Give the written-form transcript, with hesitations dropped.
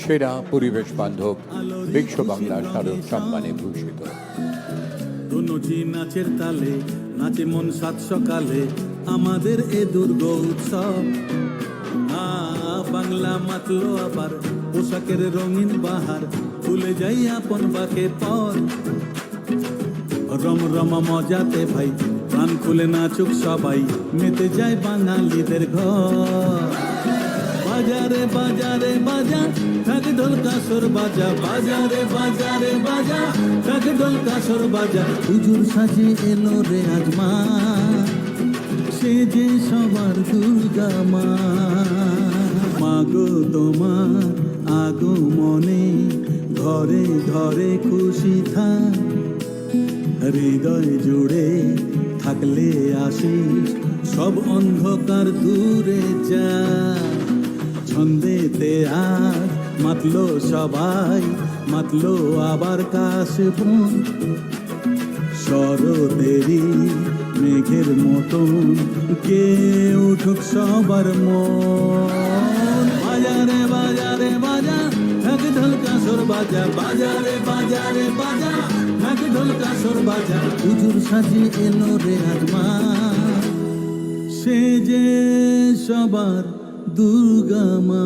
সেরা পরিবেশ বান্ধব বিশ্ব বাংলা শারদ সম্মানে ভূষিত। ধনুজি নাচের তালে নাচে মন সাত সকালে আমাদের এ দুর্গ উৎসব। বাংলা মাতলো আবার পোশাকের রঙিন বাহার, ভুলে যাই আপন বাকে পর। রমরমা মজাতে ভাই প্রাণ খুলে নাচুক সবাই, মেতে যায় বাঙালিদের ঘর। বাজারে বাজারে বাজা ঢাক ঢোল কাসর বাজা, বাজারে বাজারে বাজা ঢাক ঢোল কাসর বাজা। হুজুর সাজে এলো রে আজমা, সে যে সবার দুর্গা মা। মাগো তোমার আগমনে ঘরে ঘরে খুশি থাক, হৃদয় জুড়ে থাকলে আশিস সব অন্ধকার দূরে যা। ছন্দেতে আজ মাতলো সবাই, মাতলো আবার কাশবন। শরতেরই মেঘের মতন কে উঠুক সবার মন। বাজারে বাজারে বাজা ঢাক ঢোল কাসর বাজা, বাজারে বাজারে বাজা ঢাক ঢোল কাসর বাজা। হুজুর সাজি এলো রে আজমা, সে যে সবার দুর্গা মা।